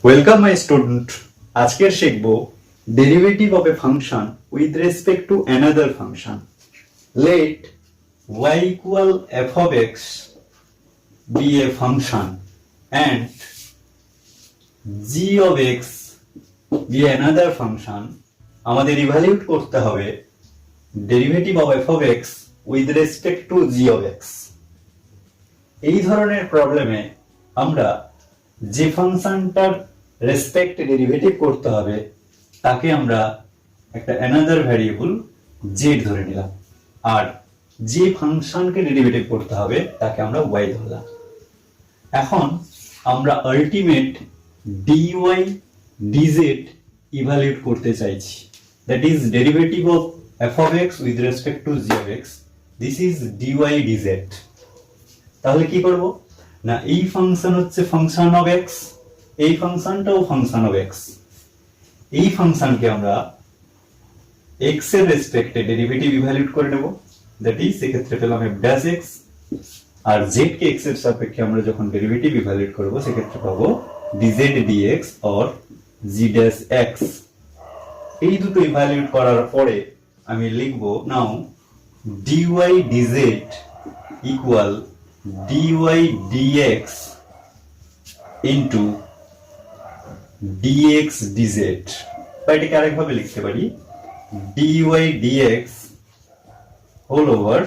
Welcome my student. আজকে শিখব derivative of a function with respect to another function. Let y equal f of x be a function and g of x be another function। আমাদের evaluate করতে হবে derivative of f of x with respect two g of x। এই ধরনের প্রবলেমে আমরা যে ফাংশনটার respect derivative করতে হবে তাকে আমরা একটা অ্যানাদার ভ্যারিয়েবল z ধরে নিলাম, আর যে ফাংশনকে ডেরিভেটিভ করতে হবে তাকে আমরা y ধরলাম। এখন আমরা আলটিমেট dy dz ইভালুয়েট করতে চাইছি, that is derivative of f of x with respect two g of x। This is dy dz। তাহলে কি করব না, এই ফাংশন হচ্ছে ফাংশন অফ x, এই ফাংশনটাও ফাংশন অফ x। এই ফাংশনকে আমরা x এর রেসপেক্টে ডেরিভেটিভ ইভালুয়েট করে নেব, দ্যাট ইজ সেক্ষেত্রে পেলাম f ড্যাশ x, আর z কে x এর সাপেক্ষে আমরা যখন ডেরিভেটিভ ইভালুয়েট করব সেক্ষেত্রে পাবো dz dx or g dash x। এই দুটো ইভালুয়েট করার পরে আমি লিখব now dy dz equal dy dx into dx dz, বা এটাকে আরেকভাবে লিখতে পারি dy dx whole over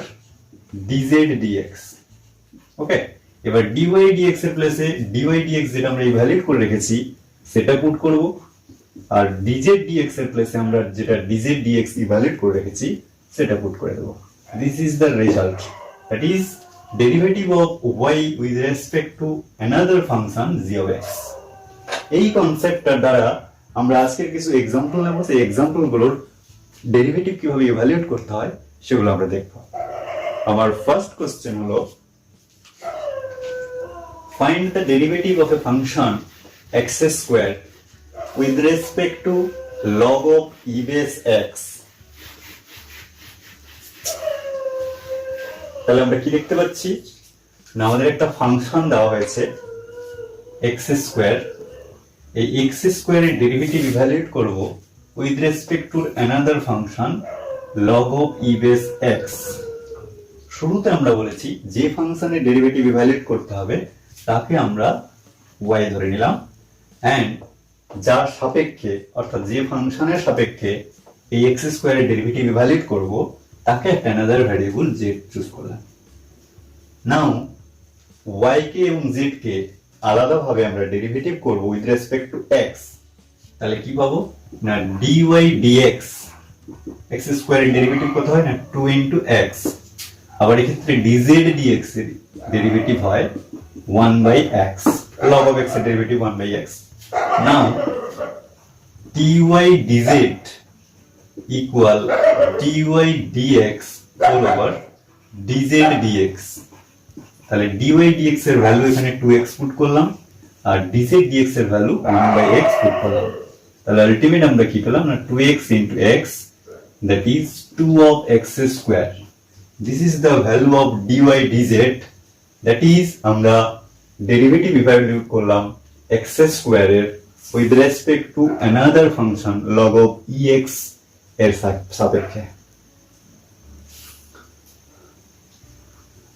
dz dx। Okay, এবার dy dx এর প্লেসে dy dx যেটা আমরা ইভালুয়েট করে রেখেছি সেটা পুট করব, আর dz dx এর প্লেসে আমরা যেটা dz dx ইভালুয়েট করে রেখেছি সেটা পুট করে দেব। This is the result, that is derivative of y with respect to another function g of x। এই কনসেপ্টটার দ্বারা আমরা আজকের কিছু এক্সাম্পল নেব, সেই এক্সাম্পলগুলোর ডেরিভেটিভ কিভাবে ইভালুয়েট করতে হয় সেগুলো আমরা দেখব। আমার ফার্স্ট কোশ্চেন হলো find the derivative of a function x square with respect two log of e base x। তাহলে আমরা কি দেখতে পাচ্ছি না, আমাদের একটা ফাংশন দেওয়া হয়েছে x স্কয়ার। এই x স্কয়ারের ডেরিভেটিভ ইভালুয়েট করব with respect to another function log of e base x। শুরুতে আমরা বলেছি যে ফাংশনের ডেরিভেটিভ ইভালুয়েট করতে হবে তাকে আমরা y ধরে নিলাম, এন্ড যার সাপেক্ষে অর্থাৎ যে ফাংশনের সাপেক্ষে এই x স্কয়ারের ডেরিভেটিভ ইভালুয়েট করব তাকে একটা অ্যানাদার ভ্যারিয়েবল z চুজ করলাম। নাও y কে এবং z কে আলাদাভাবে আমরা ডেরিভেটিভ করব উইথ রেসপেক্ট টু x। তাহলে কি পাবো না, dy dx, x স্কয়ারের ডেরিভেটিভ কত হয় না 2 into x, আবার এই ক্ষেত্রে dz dx এর ডেরিভেটিভ হয় 1 by x, log of x এর derivative 1 by x। Now dy dz equal dy dx all over dz dx। তাহলে dy dx এর ভ্যালু এখানে 2x পুট করলাম, আর dz dx এর ভ্যালু 1 by x পুট করলাম। তাহলে আলটিমেট আমরা কি পেলাম না 2x into x, that is 2 of x square। This is the value of dy dz, that is আমরা ডেরিভেটিভ ইভালুয়েট করলাম x square এর with respect to another function log of ex এর সাপেক্ষে।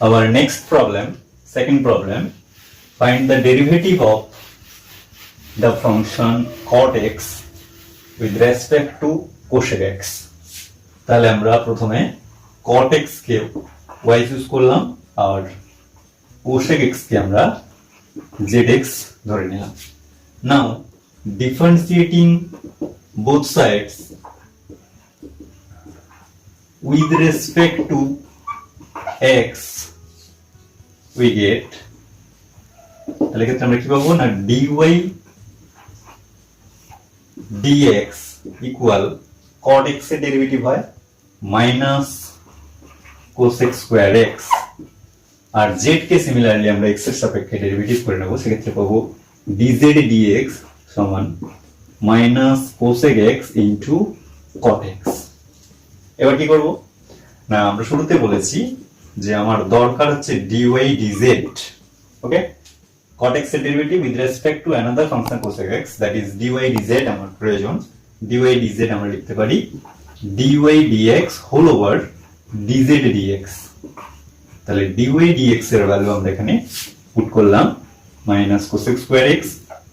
Our next problem, second problem, find the derivative of the function cot x with respect to cosec x। তাহলে আমরা প্রথমে cot x কে y choose করলাম, আর cosec x কে আমরা zx ধরে নিলাম। Now differentiating both sides with respect to x we get, তাহলে ক্ষেত্রে আমরা কি পাবো না dy dx equal cot x এর ডেরিভেটিভ হয় minus cosec square x, আর z কে সিমিলারলি আমরা x এর সাপেক্ষে ডেরিভেটিভ করে নেব, সেক্ষেত্রে পাবো dz dx সমান minus cosec x into cot x। এবার কি করব না, আমরা শুরুতে বলেছি যে আমার দরকার হচ্ছে dy dz। ওকে, cot x এর derivative with respect to another function cosec x, that is dy dz আমার প্রয়োজন। dy dz আমরা লিখতে পারি dy dx whole over dz dx। তাহলে dy dx এর ভ্যালু আমরা এখানে পুট করলাম minus cosec square x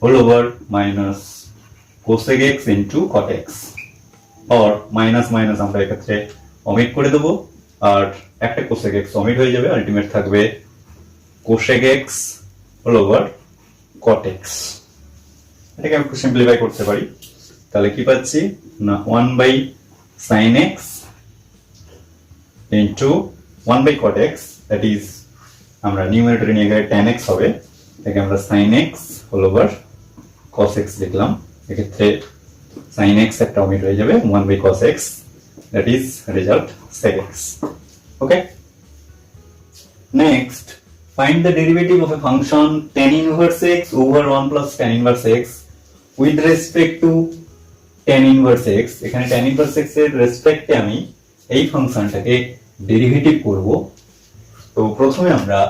whole over minus cosec x into cot x, আর মাইনাস মাইনাস আমরা এক্ষেত্রে অমিট করে দেবো, আর একটা cosec x অমিট হয়ে যাবে, আলটিমেট থাকবে cosec x whole over cot x। এটাকে আমি একটু সিম্পলিফাই করতে পারি, তাহলে কি পাচ্ছি না 1 by sin x into 1 by cot x, that is আমরা নিউমারেটরে নিয়ে গেলে tan x হবে, এটাকে আমরা sin x whole over cos x লিখলাম। এক্ষেত্রে sin x একটা অমিট হয়ে যাবে, 1 by cos x, that is result sec x। Okay, next find the derivative of a function tan inverse x over 1 plus tan inverse x with respect to tan inverse x। এখানে tan inverse x এর রেসপেক্টে আমি এই ফাংশনটাকে derivative করব। তো প্রথমে আমরা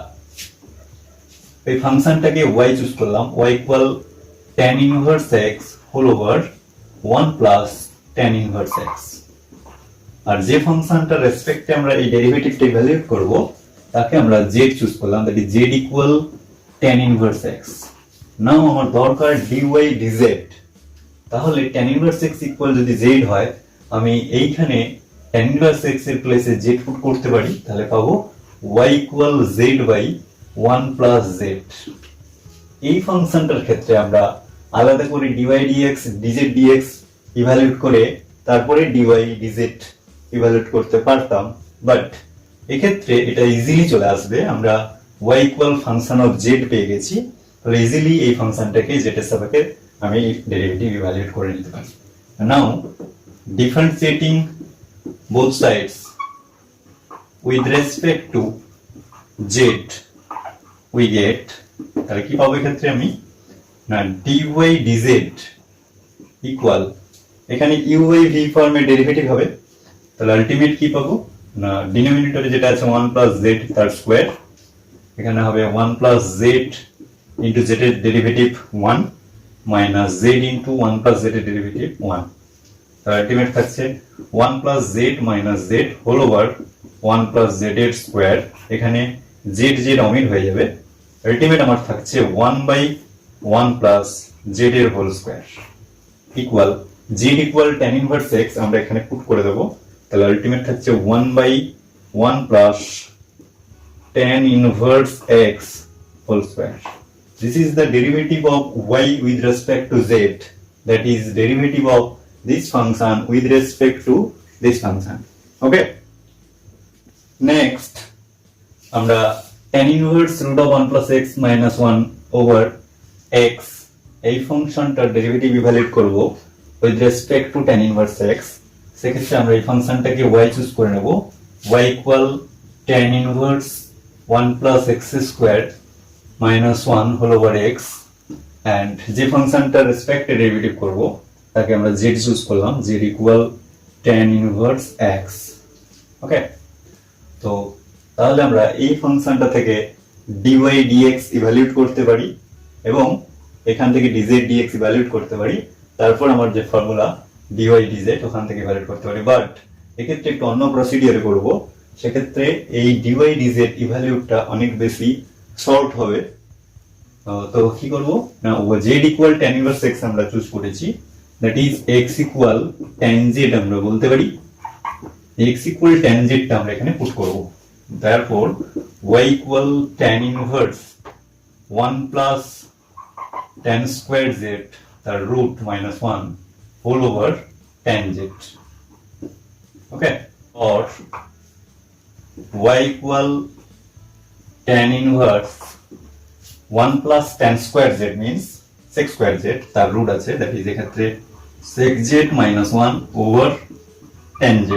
এই ফাংশনটাকে y চুজ করলাম, y equal tan inverse x whole over 1 plus tan inverse x। আর যে ফাংশনটার রেসপেক্টে আমরা এই ডেরিভেটিভটা ইভালুয়েট করব তাকে আমরা z চুজ করলাম, that is z equal tan inverse x। নাও আমার দরকার dy dz, তাহলে tan inverse x ইকুয়াল যদি z হয় আমি এইখানে tan inverse x এর প্লেসে z পুট করতে পারি, তাহলে পাবো y equal z by 1 plus z। এই ফাংশনটার ক্ষেত্রে আমরা আলাদা করে dy dx dz dx evaluate করে তারপরে dy dz ইভালুয়েট করতে পারতাম, বাট এক্ষেত্রে এটা ইজিলি চলে আসবে, আমরা y equal function of z পেয়ে গেছি, তাহলে ইজিলি এই ফাংশনটাকে z এর সাপেক্ষে আমি ডেরিভেটিভ ইভালুয়েট করে নিতে পারি। নাও differentiating both sides with respect to z we get, তাহলে কি পাবো এক্ষেত্রে আমি না dy dz ইকুয়াল, এখানে u বাই v ফর্মে ডেরিভেটিভ হবে, তাহলে আলটিমেট কি পাবো না ডিনোমিনেটরে যেটা আছে 1 প্লাস z তার স্কয়ার, এখানে হবে 1 প্লাস z ইনটু z এর derivative 1 minus z into 1 plus z এর ডেরিভেটিভ 1, তাহলে আলটিমেট থাকছে 1 plus z minus z whole over 1 plus z এর স্কয়ার, এখানে z z অমিট হয়ে যাবে, আলটিমেট আমার থাকছে 1 বাই 1 প্লাস z এর whole square equal z equal tan inverse x আমরা এখানে পুট করে দেব, তাহলে আলটিমেট থাকছে 1 by 1 plus tan inverse x whole square. This is the derivative of y with respect to z, that is derivative of this function with respect to this function. Okay, next আমরা tan inverse root of 1 plus x minus 1 over x এই ফাংশনটার derivative evaluate করব with respect to tan inverse x। সেক্ষেত্রে আমরা এই ফাংশনটাকে y choose করে নেব, y equal tan inverse 1 plus x squared minus 1 whole over x, and যে ফাংশনটার রেসপেক্টে ডেরিভেটিভ করব তাকে আমরা z চুজ করলাম, z equal tan inverse x। ওকে, তো তাহলে আমরা এই ফাংশনটা থেকে dy dx ইভালুয়েট করতে পারি এবং এখান থেকে dz dx ইভালুয়েট করতে পারি, তারপর আমার যে ফর্মুলা dy dz ওখান থেকে ইভালুয়েট করতে পারি, বাট এক্ষেত্রে একটু অন্য প্রসিডিওরে করব, সেক্ষেত্রে এই dy dz ইভালুয়েটটা অনেক বেশি শর্ট হবে। তো কি করব না z equal tan inverse x আমরা চুজ করেছি, that is x equal tan z আমরা বলতে পারি, x ইকুয়াল tan z টা আমরা এখানে পুট করব, therefore y equal tan inverse 1 plus tan square z তার root minus 1 whole over tan z। Okay, or y equal tan inverse 1 plus tan square z means sec square z তার root আছে, that is এক্ষেত্রে sec z minus 1 over tan z।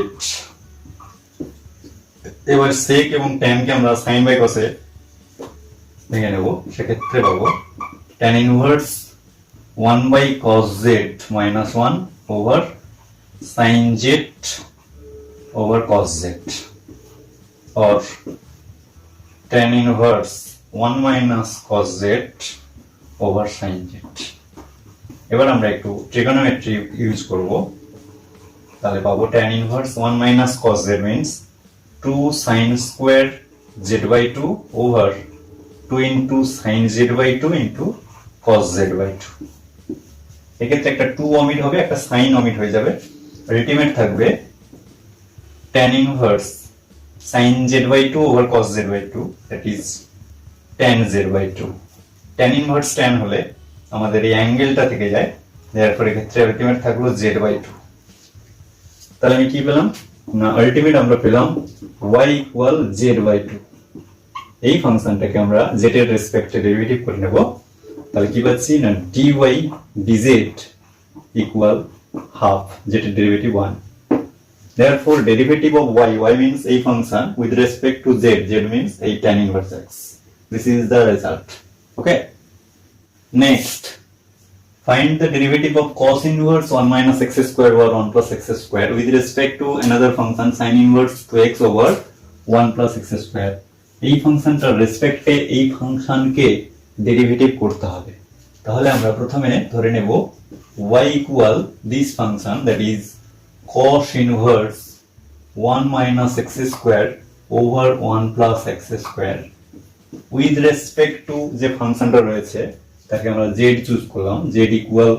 এবার sec এবং tan কে আমরা sin by cos এ ভেঙে নেব, সেক্ষেত্রে পাবো tan inverse 1 by cos z minus 1 over sin z over cos z, or tan inverse 1 minus cos z over sign Z. এবার আমরা একটু ট্রিগোনোমেট্রি ইউজ করব, তাহলে পাবো tan inverse 1 minus cos z means 2 sin square z by 2 over 2 into sin z by 2 into cos z by 2। এক্ষেত্রে একটা 2 omit হবে, একটা sin অমিট হয়ে যাবে, আলটিমেট থাকবে tan inverse sin z by 2 over cos z by 2 that is tan z by 2। tan inverse tan হলে আমাদের এই অ্যাঙ্গেলটা থেকে যায়, therefore এক্ষেত্রে আলটিমেট থাকলো z by 2। তাহলে আমি কি পেলাম না, আলটিমেট আমরা পেলাম y ইকুয়াল z by 2। এই ফাংশনটাকে আমরা z এর রেসপেক্টে ডেরিভেটিভ করে নেব, তাহলে কি পাচ্ছি না dy dz ইকুয়াল হাফ, যেটা derivative 1। therefore derivative of y means a function with respect to z means a tan inverse x। this is the result, okay? Next, find the derivative of cos inverse 1 minus x square over 1 plus x square with respect to another function sin inverse 2x over 1 plus x square। এই ফাংশনটার রেসপেক্টে এই ফাংশনকে derivative করতে হবে। তাহলে আমরা প্রথমে ধরে নেব y equal this function that is cos inverse 1 minus x square over 1 plus x square with respect to যে ফাংশনটা রয়েছে তাকে আমরা z চুজ করলাম, z equal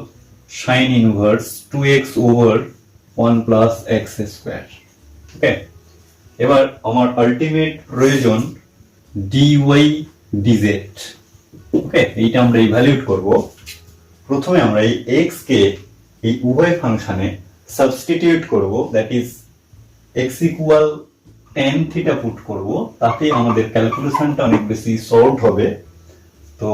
sin inverse 2x over 1 plus x square, ওকে? এবার আমার আলটিমেট প্রয়োজন dy dz, ওকে? এইটা আমরা ইভ্যালুয়েট করব। প্রথমে আমরা এই x কে এই উভয় ফাংশনে সাবস্টিটিউট করব, that is x equal tan theta put করব, তাতে আমাদের ক্যালকুলেশনটা অনেক বেশি সহজ হবে। তো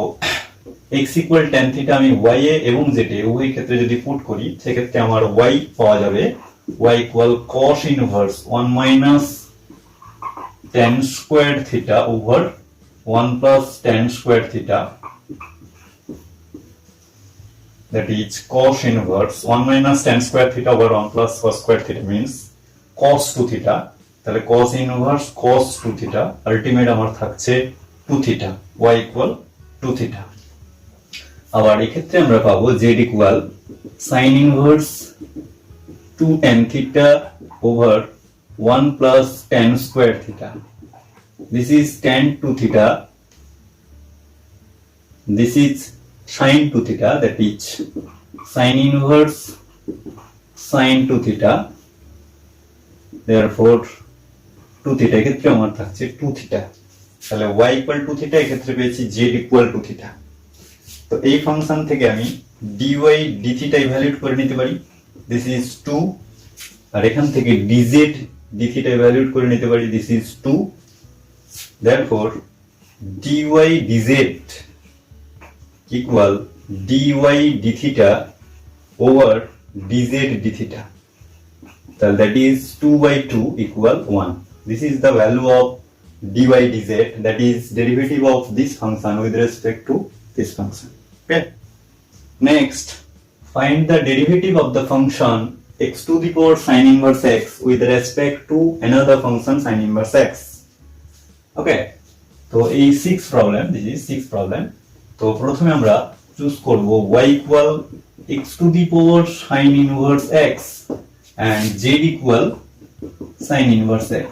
x ইকুয়াল tan থিটা আমি y এ এবং z এ উভয় ক্ষেত্রে যদি পুট করি, সেক্ষেত্রে আমার y পাওয়া যাবে y equal cos inverse 1 minus tan square theta over 1 plus tan square theta, that is cos inverse 1 minus tan square theta over 1 plus cos square theta means cos 2 theta। তাহলে cos inverse cos 2 theta, ultimate আমার থাকছে 2 theta, y equal 2 theta। আবার এই ক্ষেত্রে আমরা পাবো z equal sin inverse 2 tan theta over 1 plus tan square theta। this is tan 2 theta, this is sin 2 theta, that is sin inverse sin 2 theta, therefore 2 theta এক্ষেত্রে আমার থাকছে 2 theta। তাহলে y equal 2 theta এক্ষেত্রে পেয়েছি z equal 2 theta। তো এই function থেকে আমি dy d theta ইভ্যালুয়েট করে নিতে পারি, this is 2, আর এখান থেকে dz d theta ইভ্যালুয়েট করে নিতে পারি, this is 2। therefore dy dz equal dy d theta over dz d theta, so that is 2 by 2 equal 1। this is the value of dy dz, that is derivative of this function with respect to this function, okay? Next, find the derivative of the function x to the power sin inverse x with respect to another function sin inverse x, okay? তো এই 6th problem, this is 6th problem। তো প্রথমে আমরা choose করব y equal x to the power sin inverse x and z equal sin inverse x।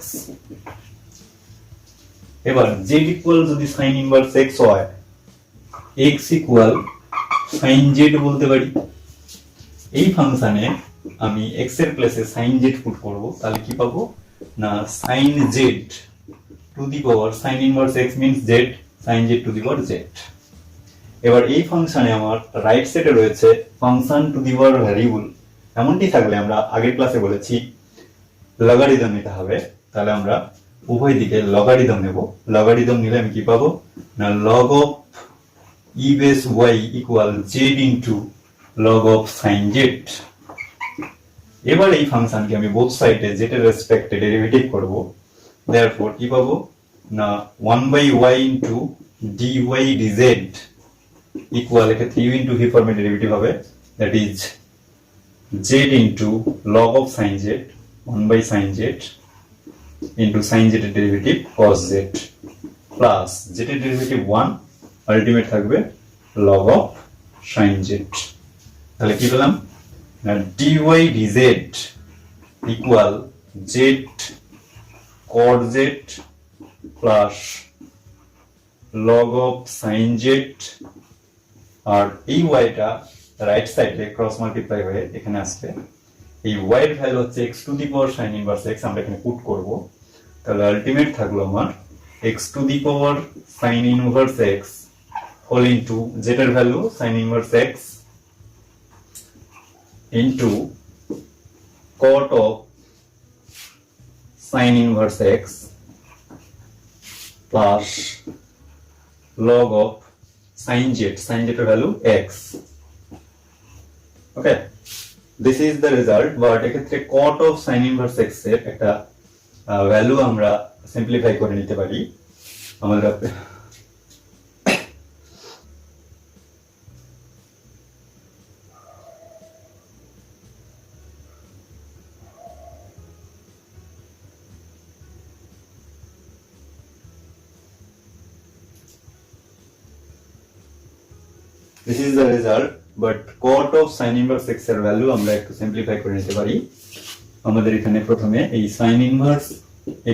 এবার z equal যদি sin inverse x হয়, x equal sin z বলতে পারি। এই ফাংশনে আমি x এর প্লেসে sin z পুট করব, তাহলে কি পাবো না sin z two the power sin inverse x means z, sin z two the power z। এবার এই ফাংশনে আমার রাইট সাইডে রয়েছে function two the power variable, এমনটি থাকলে আমরা আগের ক্লাসে বলেছি লগারিদম নিতে হবে। তাহলে আমরা উভয় দিকে লগারিদম নেব, লগারিদম নিলে আমি কি পাবো না log of e base y equal z into log of sin z। এবার এই ফাংশনকে আমি বোথ সাইডে z এর রেসপেক্টে ডেরিভেটিভ করব, therefore কি পাবো না 1 by y into dy dz equal এক্ষেত্রে u into v ফর্মে ডেরিভেটিভ হবে, that is z into log of sin z 1 by sin z into sin z এর derivative cos z plus z এর derivative 1, ultimate থাকবে log of sin z। তাহলে কি পেলাম না dy dz equal z cot z plus log of sin z, আর এই ওয়াইটা right সাইডে cross multiply হয়ে এখানে আসবে। এই y এর ভ্যালু হচ্ছে x to the power sin inverse x, আমরা এখানে পুট করব। তাহলে আলটিমেট থাকলো আমার x to the power sin inverse x whole into z এর value sin inverse x into cot of sin inverse x plus log of sin z এর value x। Okay, this is the result. But এক্ষেত্রে cot of sin inverse x এর একটা value আমরা simplify করে নিতে পারি। আমাদের this is the result, but cot of sin inverse x এর ভ্যালু আমরা একটু সিম্পলিফাই করে নিতে পারি। আমাদের এখানে প্রথমে এই sin inverse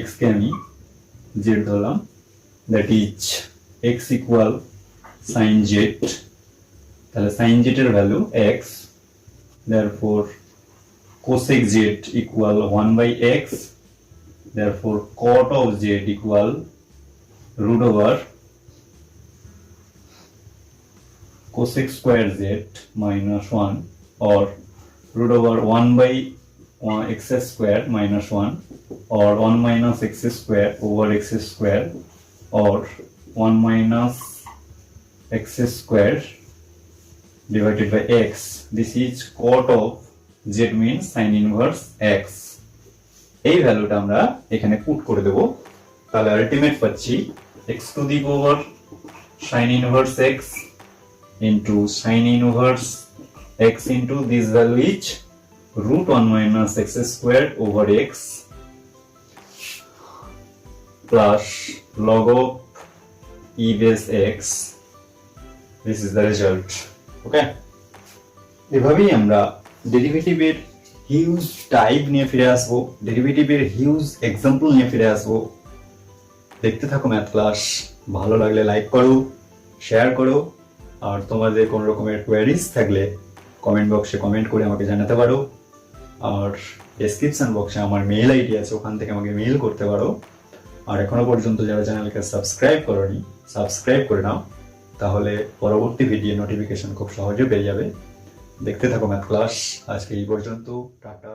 x কে আমি z ধরলাম, that is x equal sin z। তাহলে sin z এর value x, therefore cosec z equal 1 by x, therefore cot of z equal root over cosec square z minus 1 or root over 1 by x square minus 1 or 1 minus x square over x square or 1 minus x square divided by x. This is cot of z means sin inverse x. এই ভ্যালুটা আমরা এখানে put করে দেব। তাহলে ultimate পাচ্ছি x to the power sin inverse x into sin inverse x into this value is root 1 minus x square over x plus log of e base x. This is the result. Okay, এভাবেই আমরা ডেরিভেটিভের huge type নিয়ে ফিরে আসবো, ডেরিভেটিভের huge example নিয়ে ফিরে আসবো। দেখতে থাকো ম্যাথ ক্লাস। ভালো লাগলে লাইক করো, শেয়ার করো, আর তোমাদের কোন রকমের কোয়েরিজ থাকলে কমেন্ট বক্সে কমেন্ট করে আমাকে জানাতে পারো। আর ডেসক্রিপশন বক্সে আমার মেল আইডি আছে, ওখান থেকে আমাকে মেল করতে পারো। আর এখনো পর্যন্ত যারা চ্যানেলকে সাবস্ক্রাইব করোনি, সাবস্ক্রাইব করে নাও, তাহলে পরবর্তী ভিডিও নোটিফিকেশন খুব সহজে পেয়ে যাবে। দেখতে থাকো ম্যাথ ক্লাস। আজকে এই পর্যন্ত, টাটা।